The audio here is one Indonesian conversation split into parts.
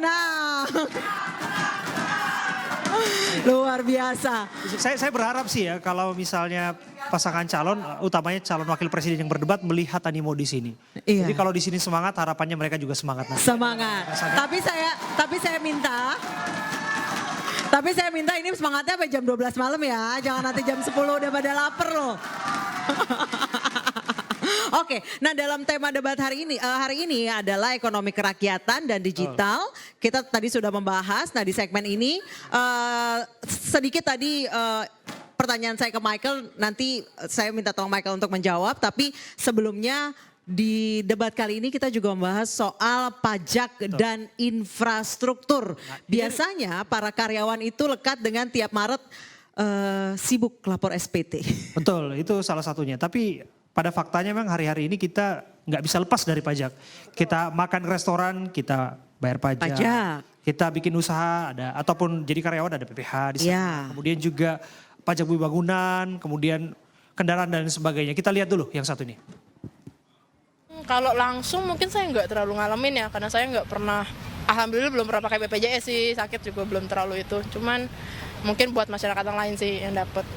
tenang. Luar biasa. Saya berharap sih ya kalau misalnya pasangan calon, utamanya calon wakil presiden yang berdebat melihat animo di sini. Iya. Jadi kalau di sini semangat, harapannya mereka juga semangat nanti. Semangat. Tapi saya minta ini semangatnya sampai jam 12 malam ya. Jangan nanti jam 10 udah pada lapar loh. Oke, nah dalam tema debat hari ini adalah ekonomi kerakyatan dan digital. Kita tadi sudah membahas, nah di segmen ini sedikit tadi pertanyaan saya ke Michael, nanti saya minta tolong Michael untuk menjawab. Tapi sebelumnya di debat kali ini kita juga membahas soal pajak dan infrastruktur. Biasanya para karyawan itu lekat dengan tiap Maret sibuk lapor SPT. Betul, itu salah satunya. Tapi pada faktanya memang hari-hari ini kita nggak bisa lepas dari pajak. Kita makan restoran, kita bayar pajak. Kita bikin usaha, ada ataupun jadi karyawan ada PPh di sana. Yeah. Kemudian juga pajak bumi bangunan, kemudian kendaraan dan sebagainya. Kita lihat dulu yang satu ini. Kalau langsung mungkin saya nggak terlalu ngalamin ya, karena saya nggak pernah, alhamdulillah belum pernah pakai BPJS sih, sakit juga belum terlalu itu. Cuman mungkin buat masyarakat yang lain sih yang dapat.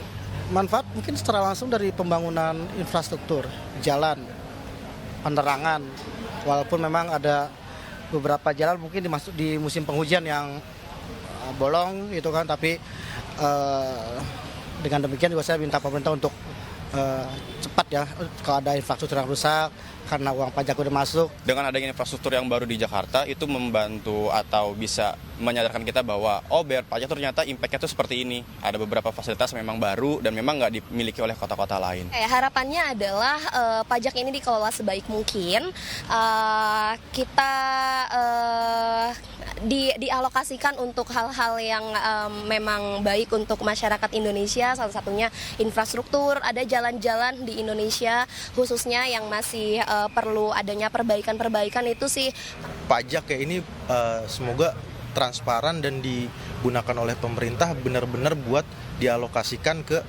Manfaat mungkin secara langsung dari pembangunan infrastruktur, jalan, penerangan. Walaupun memang ada beberapa jalan mungkin di musim penghujan yang bolong gitu kan, tapi dengan demikian juga saya minta pemerintah untuk cepat ya kalau ada infrastruktur yang rusak karena uang pajak udah masuk. Dengan adanya infrastruktur yang baru di Jakarta itu membantu atau bisa menyadarkan kita bahwa bayar pajak ternyata impact-nya tuh seperti ini. Ada beberapa fasilitas memang baru dan memang nggak dimiliki oleh kota-kota lain. Harapannya adalah pajak ini dikelola sebaik mungkin. Kita dialokasikan untuk hal-hal yang memang baik untuk masyarakat Indonesia. Salah satunya infrastruktur, ada jalan-jalan di Indonesia khususnya yang masih perlu adanya perbaikan-perbaikan itu sih. Pajak ya ini semoga transparan dan digunakan oleh pemerintah benar-benar buat dialokasikan ke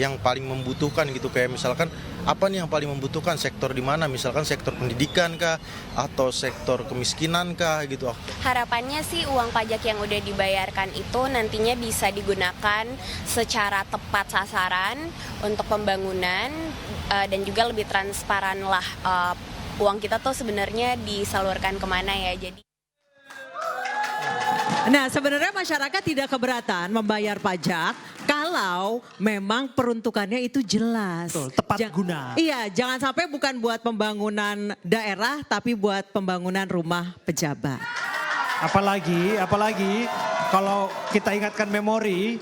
yang paling membutuhkan gitu. Kayak misalkan apa nih yang paling membutuhkan, sektor di mana, misalkan sektor pendidikan kah atau sektor kemiskinan kah gitu. Harapannya sih uang pajak yang udah dibayarkan itu nantinya bisa digunakan secara tepat sasaran untuk pembangunan dan juga lebih transparan lah uang kita tuh sebenarnya disalurkan kemana ya. Jadi Nah sebenarnya masyarakat tidak keberatan membayar pajak kalau memang peruntukannya itu jelas. Betul, tepat guna. Iya, jangan sampai bukan buat pembangunan daerah tapi buat pembangunan rumah pejabat. Apalagi kalau kita ingatkan memori,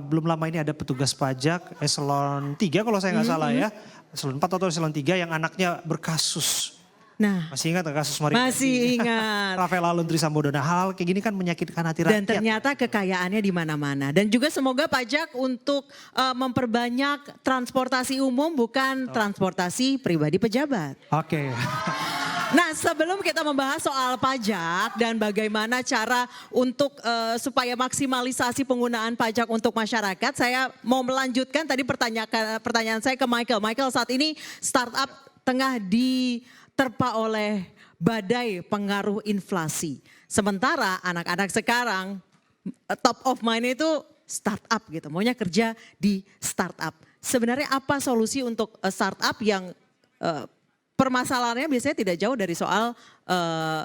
belum lama ini ada petugas pajak eselon 3 kalau saya nggak salah ya. Eselon 4 atau eselon 3 yang anaknya berkasus. Nah, Masih ingat kasus Mario? masih ingat. Rafael Aluntri Sambodo. Nah hal kayak gini kan menyakitkan hati rakyat. Dan ternyata kekayaannya di mana-mana. Dan juga semoga pajak untuk memperbanyak transportasi umum bukan transportasi pribadi pejabat. Oke. Nah sebelum kita membahas soal pajak dan bagaimana cara untuk supaya maksimalisasi penggunaan pajak untuk masyarakat. Saya mau melanjutkan tadi pertanyaan saya ke Michael. Michael, saat ini startup tengah diterpa oleh badai pengaruh inflasi. Sementara anak-anak sekarang top of mind itu startup gitu. Maunya kerja di startup. Sebenarnya apa solusi untuk startup yang permasalahannya biasanya tidak jauh dari soal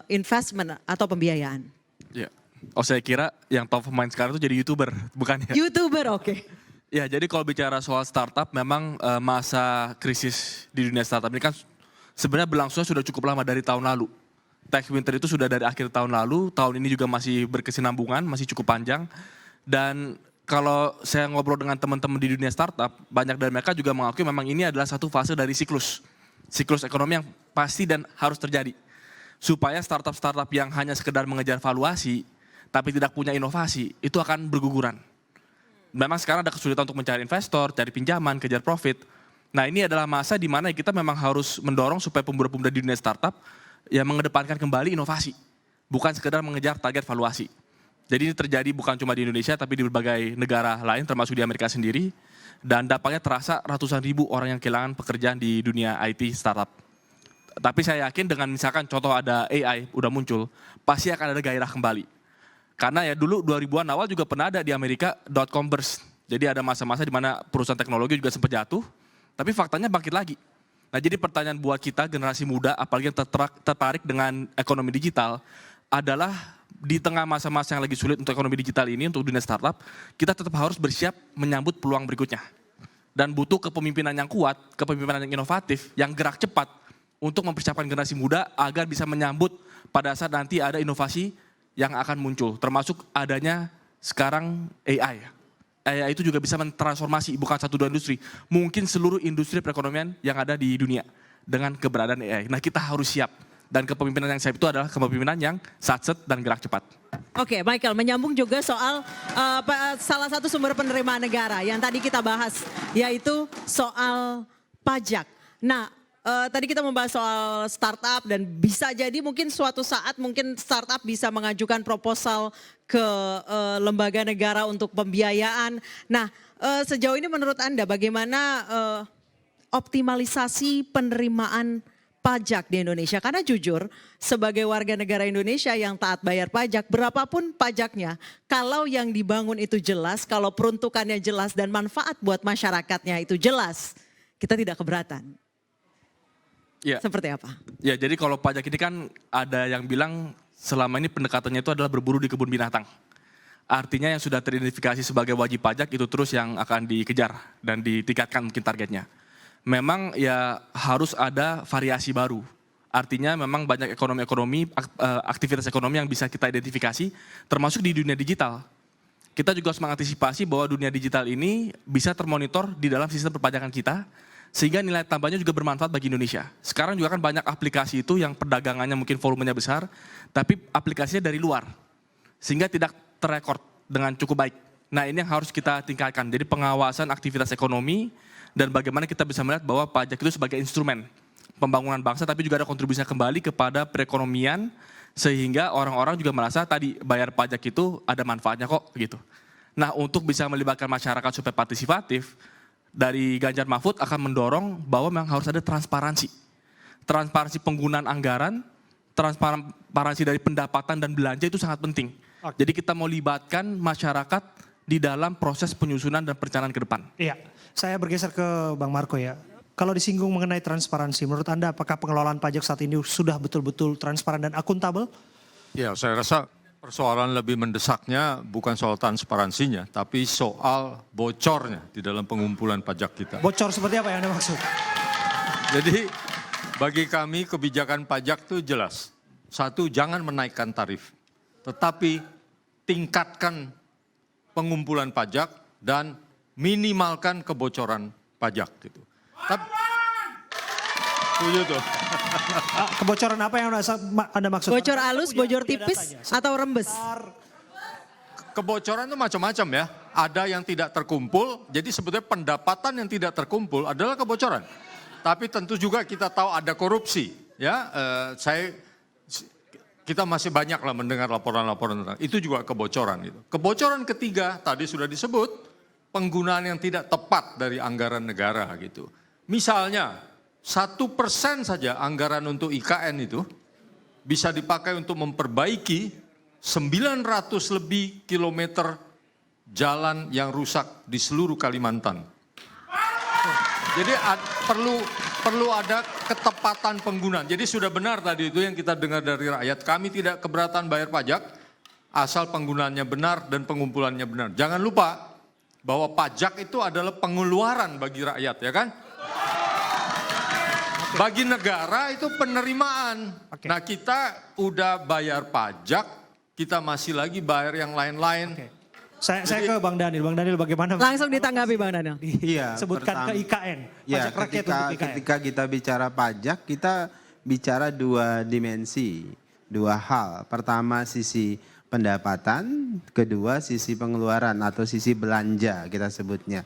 investment atau pembiayaan? Ya. Saya kira yang top of mind sekarang itu jadi YouTuber, bukan ya? YouTuber, oke. Ya, jadi kalau bicara soal startup, memang masa krisis di dunia startup ini kan sebenarnya berlangsung sudah cukup lama dari tahun lalu. Tax winter itu sudah dari akhir tahun lalu, tahun ini juga masih berkesinambungan, masih cukup panjang. Dan kalau saya ngobrol dengan teman-teman di dunia startup, banyak dari mereka juga mengakui memang ini adalah satu fase dari siklus ekonomi yang pasti dan harus terjadi. Supaya startup-startup yang hanya sekedar mengejar valuasi, tapi tidak punya inovasi, itu akan berguguran. Memang sekarang ada kesulitan untuk mencari investor, cari pinjaman, kejar profit. Nah ini adalah masa di mana kita memang harus mendorong supaya pemuda-pemuda di dunia startup yang mengedepankan kembali inovasi. Bukan sekedar mengejar target valuasi. Jadi ini terjadi bukan cuma di Indonesia tapi di berbagai negara lain termasuk di Amerika sendiri. Dan dampaknya terasa ratusan ribu orang yang kehilangan pekerjaan di dunia IT startup. Tapi saya yakin dengan misalkan contoh ada AI udah muncul, pasti akan ada gairah kembali. Karena ya dulu 2000-an awal juga pernah ada di Amerika .com burst. Jadi ada masa-masa di mana perusahaan teknologi juga sempat jatuh, tapi faktanya bangkit lagi. Nah jadi pertanyaan buat kita generasi muda, apalagi yang tertarik dengan ekonomi digital, adalah di tengah masa-masa yang lagi sulit untuk ekonomi digital ini, untuk dunia startup, kita tetap harus bersiap menyambut peluang berikutnya. Dan butuh kepemimpinan yang kuat, kepemimpinan yang inovatif, yang gerak cepat untuk mempersiapkan generasi muda agar bisa menyambut pada saat nanti ada inovasi yang akan muncul. Termasuk adanya sekarang AI. AI itu juga bisa mentransformasi bukan satu dua industri, mungkin seluruh industri perekonomian yang ada di dunia dengan keberadaan AI. Nah kita harus siap dan kepemimpinan yang siap itu adalah kepemimpinan yang satset dan gerak cepat. Oke, Michael, menyambung juga soal salah satu sumber penerimaan negara yang tadi kita bahas, yaitu soal pajak. Nah, tadi kita membahas soal startup dan bisa jadi mungkin suatu saat mungkin startup bisa mengajukan proposal ke lembaga negara untuk pembiayaan. Nah, sejauh ini menurut Anda bagaimana optimalisasi penerimaan pajak di Indonesia? Karena jujur sebagai warga negara Indonesia yang taat bayar pajak, berapapun pajaknya, kalau yang dibangun itu jelas, kalau peruntukannya jelas dan manfaat buat masyarakatnya itu jelas, kita tidak keberatan. Ya. Seperti apa? Ya, jadi kalau pajak ini kan ada yang bilang selama ini pendekatannya itu adalah berburu di kebun binatang. Artinya yang sudah teridentifikasi sebagai wajib pajak itu terus yang akan dikejar dan ditingkatkan mungkin targetnya. Memang ya harus ada variasi baru. Artinya memang banyak aktivitas ekonomi yang bisa kita identifikasi termasuk di dunia digital. Kita juga harus mengantisipasi bahwa dunia digital ini bisa termonitor di dalam sistem perpajakan kita, sehingga nilai tambahnya juga bermanfaat bagi Indonesia. Sekarang juga kan banyak aplikasi itu yang perdagangannya mungkin volumenya besar, tapi aplikasinya dari luar. Sehingga tidak terrekord dengan cukup baik. Nah ini yang harus kita tingkatkan. Jadi pengawasan aktivitas ekonomi dan bagaimana kita bisa melihat bahwa pajak itu sebagai instrumen pembangunan bangsa, tapi juga ada kontribusinya kembali kepada perekonomian, sehingga orang-orang juga merasa tadi bayar pajak itu ada manfaatnya kok gitu. Nah untuk bisa melibatkan masyarakat supaya partisipatif, dari Ganjar Mahfud akan mendorong bahwa memang harus ada transparansi. Transparansi penggunaan anggaran, transparansi dari pendapatan dan belanja itu sangat penting. Jadi kita mau libatkan masyarakat di dalam proses penyusunan dan perencanaan ke depan. Iya, saya bergeser ke Bang Marco ya. Kalau disinggung mengenai transparansi, menurut Anda apakah pengelolaan pajak saat ini sudah betul-betul transparan dan akuntabel? Ya, saya rasa persoalan lebih mendesaknya bukan soal transparansinya, tapi soal bocornya di dalam pengumpulan pajak kita. Bocor seperti apa yang Anda maksud? Jadi bagi kami kebijakan pajak itu jelas. Satu, jangan menaikkan tarif, tetapi tingkatkan pengumpulan pajak dan minimalkan kebocoran pajak gitu. Setuju tuh. Kebocoran apa yang Anda maksud? Bocor halus, bocor tipis, atau rembes? Kebocoran itu macam-macam ya. Ada yang tidak terkumpul, jadi sebetulnya pendapatan yang tidak terkumpul adalah kebocoran. Tapi tentu juga kita tahu ada korupsi. Ya, kita masih banyak lah mendengar laporan-laporan tentang itu juga kebocoran. Gitu. Kebocoran ketiga tadi sudah disebut penggunaan yang tidak tepat dari anggaran negara gitu. Misalnya 1% saja anggaran untuk IKN itu bisa dipakai untuk memperbaiki 900 lebih kilometer jalan yang rusak di seluruh Kalimantan. Jadi perlu ada ketepatan penggunaan. Jadi sudah benar tadi itu yang kita dengar dari rakyat. Kami tidak keberatan bayar pajak asal penggunaannya benar dan pengumpulannya benar. Jangan lupa bahwa pajak itu adalah pengeluaran bagi rakyat, ya kan? Bagi negara itu penerimaan. Nah kita udah bayar pajak, kita masih lagi bayar yang lain-lain. Saya ke Bang Daniel. Bang Daniel bagaimana? Langsung ditanggapi Bang Daniel. Iya, Sebutkan ke IKN. Ya, Pajak rakyat untuk IKN. ketika kita bicara pajak, kita bicara dua dimensi, dua hal. Pertama sisi pendapatan, kedua sisi pengeluaran atau sisi belanja kita sebutnya.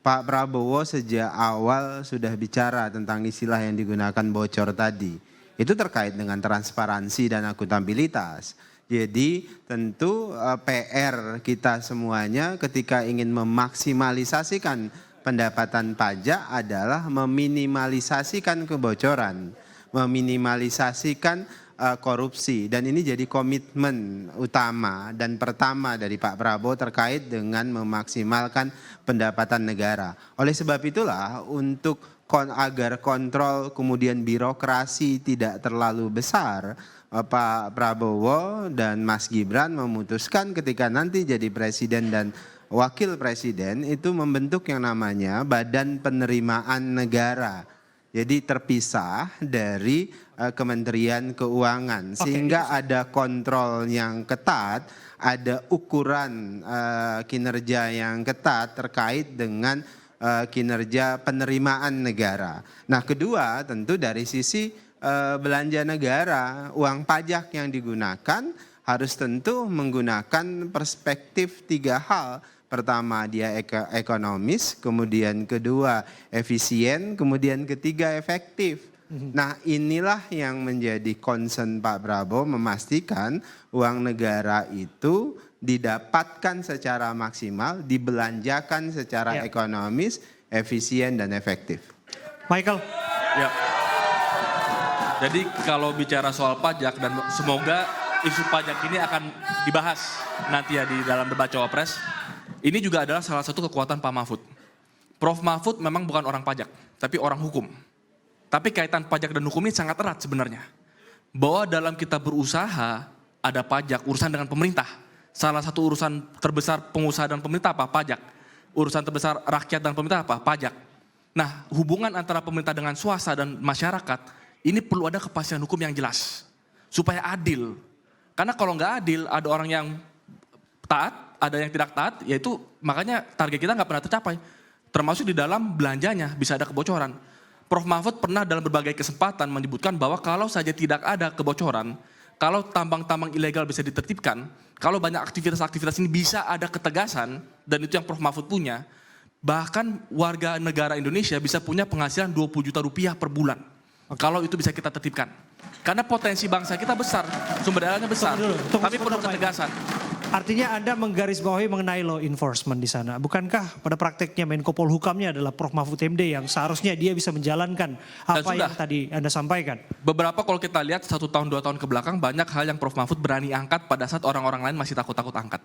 Pak Prabowo sejak awal sudah bicara tentang istilah yang digunakan bocor tadi. Itu terkait dengan transparansi dan akuntabilitas. Jadi tentu PR kita semuanya ketika ingin memaksimalisasikan pendapatan pajak adalah meminimalisasikan kebocoran. meminimalisasikan korupsi. Dan ini jadi komitmen utama dan pertama dari Pak Prabowo terkait dengan memaksimalkan pendapatan negara. Oleh sebab itulah untuk agar kontrol kemudian birokrasi tidak terlalu besar, Pak Prabowo dan Mas Gibran memutuskan ketika nanti jadi presiden dan wakil presiden itu membentuk yang namanya Badan Penerimaan Negara. Jadi terpisah dari Kementerian Keuangan sehingga ada kontrol yang ketat, ada ukuran kinerja yang ketat terkait dengan kinerja penerimaan negara. Nah, kedua tentu dari sisi belanja negara, uang pajak yang digunakan harus tentu menggunakan perspektif 3 hal. Pertama dia ekonomis, kemudian kedua efisien, kemudian ketiga efektif. Nah, inilah yang menjadi concern Pak Prabowo, memastikan uang negara itu didapatkan secara maksimal, dibelanjakan secara ekonomis, efisien dan efektif. Michael. Ya. Jadi kalau bicara soal pajak dan semoga isu pajak ini akan dibahas nanti ya di dalam debat Cawapres. Ini juga adalah salah satu kekuatan Pak Mahfud. Prof. Mahfud memang bukan orang pajak, tapi orang hukum. Tapi kaitan pajak dan hukum ini sangat erat sebenarnya. Bahwa dalam kita berusaha ada pajak, urusan dengan pemerintah. Salah satu urusan terbesar pengusaha dan pemerintah apa? Pajak. Urusan terbesar rakyat dan pemerintah apa? Pajak. Nah, hubungan antara pemerintah dengan swasta dan masyarakat, ini perlu ada kepastian hukum yang jelas. Supaya adil. Karena kalau nggak adil, ada orang yang taat, ada yang tidak taat, yaitu makanya target kita nggak pernah tercapai. Termasuk di dalam belanjanya, bisa ada kebocoran. Prof. Mahfud pernah dalam berbagai kesempatan menyebutkan bahwa kalau saja tidak ada kebocoran, kalau tambang-tambang ilegal bisa ditertibkan, kalau banyak aktivitas-aktivitas ini bisa ada ketegasan, dan itu yang Prof. Mahfud punya, bahkan warga negara Indonesia bisa punya penghasilan 20 juta rupiah per bulan. Kalau itu bisa kita tertibkan. Karena potensi bangsa kita besar, sumber dayanya besar, tapi perlu ketegasan. Artinya Anda menggarisbawahi mengenai law enforcement di sana. Bukankah pada prakteknya Menko Polhukamnya adalah Prof. Mahfud MD yang seharusnya dia bisa menjalankan apa yang tadi Anda sampaikan? Beberapa kalau kita lihat 1 tahun 2 tahun ke belakang banyak hal yang Prof. Mahfud berani angkat pada saat orang-orang lain masih takut-takut angkat.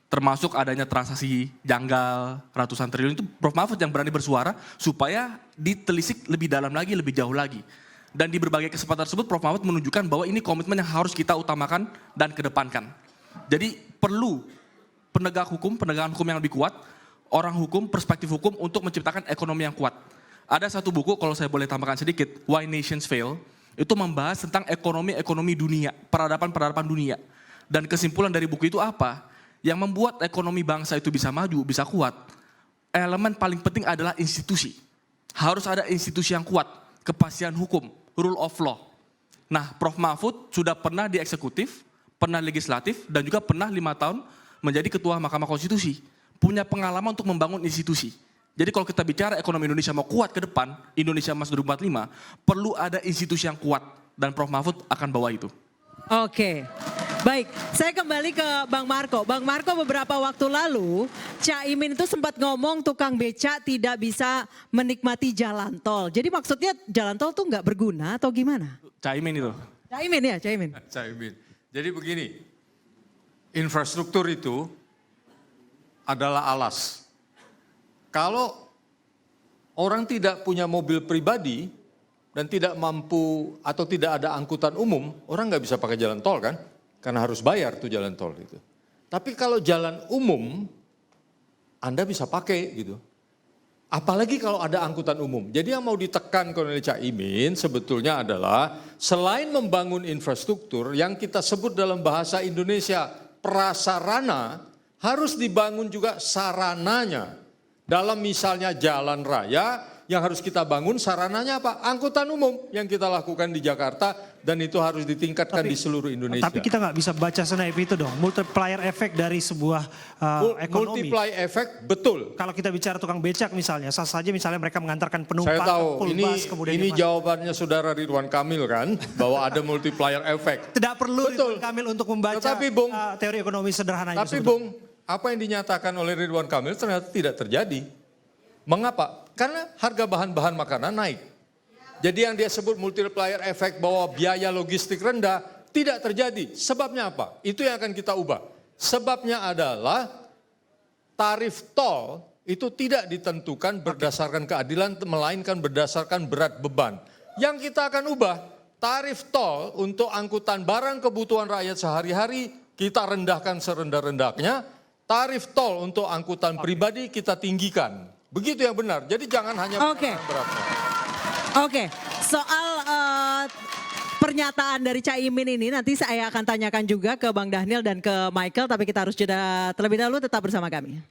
Termasuk adanya transaksi janggal ratusan triliun itu Prof. Mahfud yang berani bersuara supaya ditelisik lebih dalam lagi, lebih jauh lagi. Dan di berbagai kesempatan tersebut Prof. Mahfud menunjukkan bahwa ini komitmen yang harus kita utamakan dan kedepankan. Jadi perlu penegakan hukum yang lebih kuat, orang hukum, perspektif hukum untuk menciptakan ekonomi yang kuat. Ada satu buku kalau saya boleh tambahkan sedikit, Why Nations Fail, itu membahas tentang ekonomi dunia, peradaban dunia. Dan kesimpulan dari buku itu apa? Yang membuat ekonomi bangsa itu bisa maju, bisa kuat, elemen paling penting adalah institusi. Harus ada institusi yang kuat, kepastian hukum, rule of law. Nah, Prof. Mahfud sudah pernah di eksekutif, pernah legislatif, dan juga pernah 5 tahun menjadi ketua Mahkamah Konstitusi. Punya pengalaman untuk membangun institusi. Jadi kalau kita bicara ekonomi Indonesia mau kuat ke depan, Indonesia Emas 2045, perlu ada institusi yang kuat. Dan Prof. Mahfud akan bawa itu. Oke, baik. Saya kembali ke Bang Marco. Bang Marco, beberapa waktu lalu Caimin itu sempat ngomong tukang beca tidak bisa menikmati jalan tol. Jadi maksudnya jalan tol tuh nggak berguna atau gimana? Caimin itu. Caimin ya, Caimin. Caimin. Jadi begini, infrastruktur itu adalah alas. Kalau orang tidak punya mobil pribadi dan tidak mampu atau tidak ada angkutan umum, orang nggak bisa pakai jalan tol kan? Karena harus bayar tuh jalan tol itu. Tapi kalau jalan umum, Anda bisa pakai gitu. Apalagi kalau ada angkutan umum. Jadi yang mau ditekan oleh Caimin sebetulnya adalah selain membangun infrastruktur yang kita sebut dalam bahasa Indonesia prasarana, harus dibangun juga sarananya. Dalam misalnya jalan raya yang harus kita bangun sarananya apa? Angkutan umum yang kita lakukan di Jakarta dan itu harus ditingkatkan di seluruh Indonesia. Tapi kita nggak bisa baca senaip itu dong, multiplier effect dari sebuah ekonomi. Multiply effect, betul. Kalau kita bicara tukang becak misalnya, sah saja misalnya mereka mengantarkan penumpang. Saya tahu, ini kemudian jawabannya saudara Ridwan Kamil kan, bahwa ada multiplier effect. Tidak perlu Betul. Ridwan Kamil untuk membaca teori ekonomi sederhana itu. Tapi Bung, apa yang dinyatakan oleh Ridwan Kamil ternyata tidak terjadi. Mengapa? Karena harga bahan-bahan makanan naik. Jadi yang dia sebut multiplier effect bahwa biaya logistik rendah tidak terjadi. Sebabnya apa? Itu yang akan kita ubah. Sebabnya adalah tarif tol itu tidak ditentukan berdasarkan keadilan, melainkan berdasarkan berat beban. Yang kita akan ubah, tarif tol untuk angkutan barang kebutuhan rakyat sehari-hari kita rendahkan serendah-rendahnya. Tarif tol untuk angkutan pribadi kita tinggikan. Begitu yang benar. Jadi jangan hanya beratnya. Oke, soal pernyataan dari Caimin ini nanti saya akan tanyakan juga ke Bang Dhanil dan ke Michael, tapi kita harus jeda terlebih dahulu, tetap bersama kami.